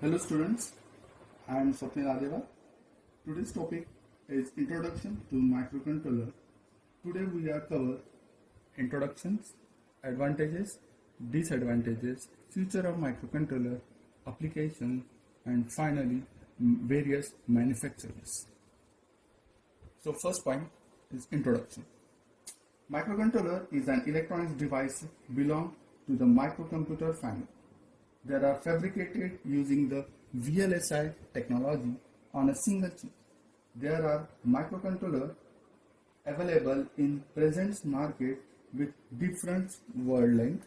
Hello students, I am Swapnil Adeva. Today's topic is Introduction to Microcontroller. Today we are cover introductions, advantages, disadvantages, future of microcontroller, application, and finally various manufacturers. So first point is introduction. Microcontroller is an electronic device belong to the microcomputer family. They are fabricated using the VLSI technology on a single chip. There are microcontrollers available in present market with different word length,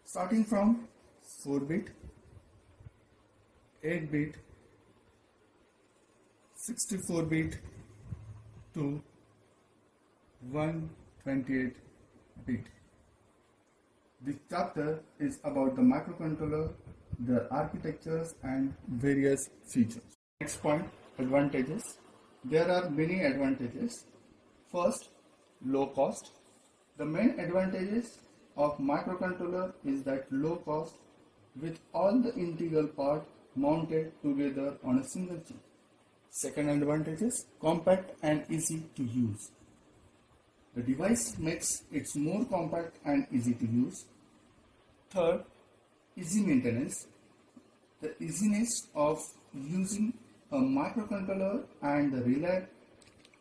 starting from 4-bit, 8-bit, 64-bit to 128-bit. This chapter is about the microcontroller, their architectures and various features. Next point, advantages. There are many advantages. First, low cost. The main advantages of microcontroller is that low cost with all the integral parts mounted together on a single chip. Second advantage is compact and easy to use. The device makes it more compact and easy to use. Third, easy maintenance. The easiness of using a microcontroller and the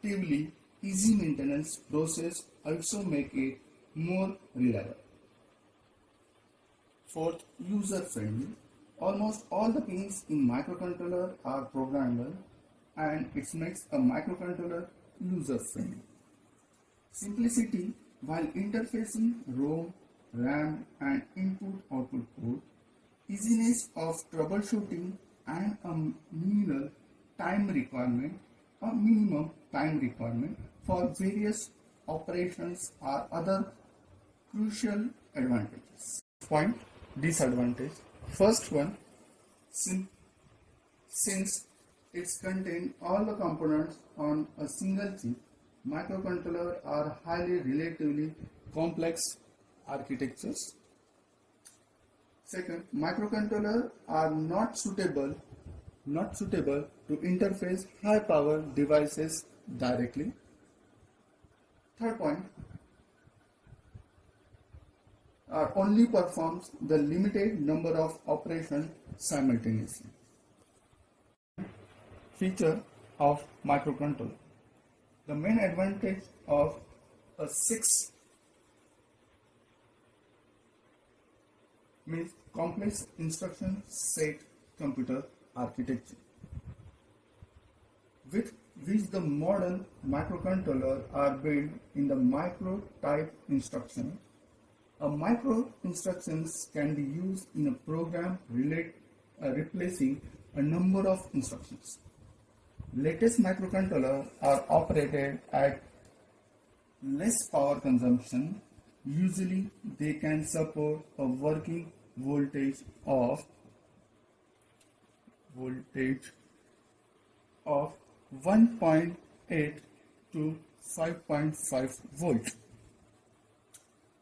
relatively easy maintenance process also make it more reliable. Fourth, user friendly. Almost all the pins in microcontroller are programmable and it makes a microcontroller user friendly. Simplicity while interfacing ROM, RAM and input-output port, easiness of troubleshooting and a minimum time requirement for various operations are other crucial advantages. Point, disadvantage. First one, since it's contain all the components on a single chip, microcontrollers are highly relatively complex architectures. Second, microcontrollers are not suitable to interface high power devices directly. Third point, only performs the limited number of operations simultaneously. Feature of microcontroller. The main advantage of a 6 means complex instruction set computer architecture, with which the modern microcontrollers are built in the micro type instruction. A micro instructions can be used in a program replacing a number of instructions. Latest microcontrollers are operated at less power consumption. Usually they can support a working voltage of 1.8 to 5.5 volt.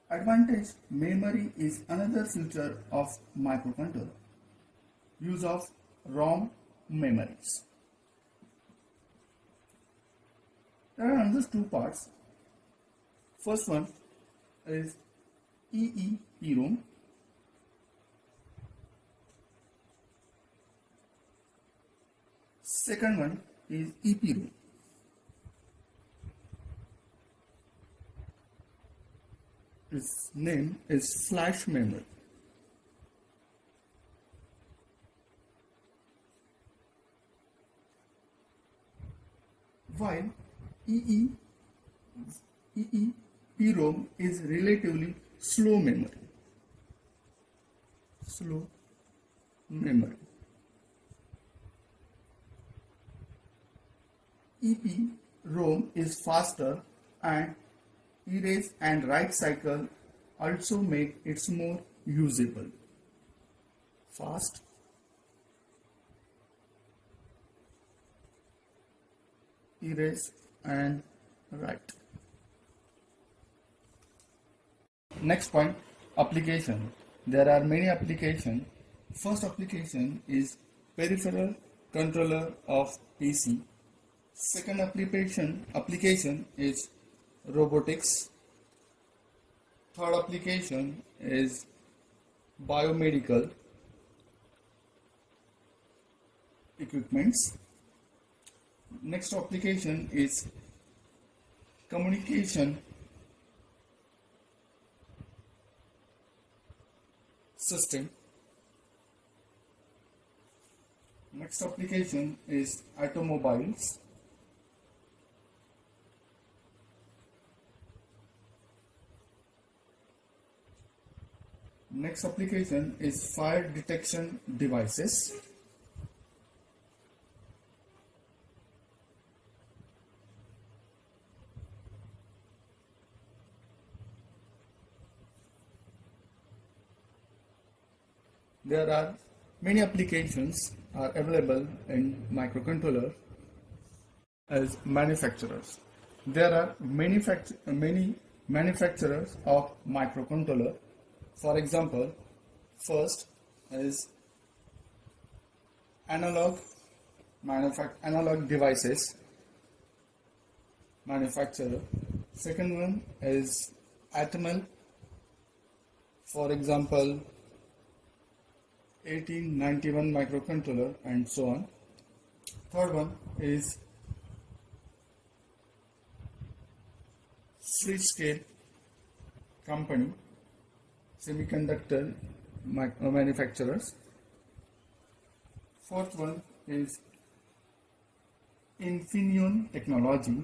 Advantage, memory is another feature of microcontroller. Use of ROM memories. There are another two parts. First one is EEPROM. Second one is EPROM. Its name is flash memory. While EEPROM is relatively slow memory. EPROM is faster and erase and write cycle also make it more usable. Fast, erase and write. Next point, application. There are many applications. First application is peripheral controller of PC. Second application is robotics. Third application is biomedical equipments. Next application is communication system. Next application is automobiles. Next application is fire detection devices. There are many applications are available in microcontroller as manufacturers. There are many manufacturers of microcontroller. For example, first is analog devices manufacturer. Second one is Atmel. For example, 1891 microcontroller and so on. Third one is Freescale company, semiconductor manufacturers. Fourth one is Infineon Technology.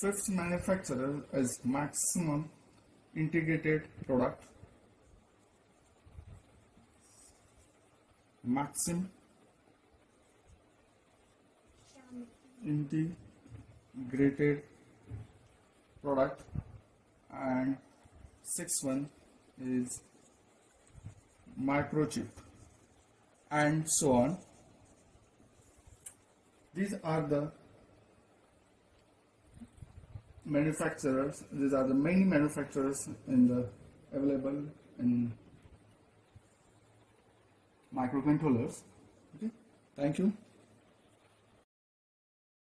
Fifth manufacturer is Maximum Integrated Product. Maxim Integrated Product, and sixth one is Microchip, and so on. These are the manufacturers. These are the many manufacturers available in microcontrollers. Okay, thank you.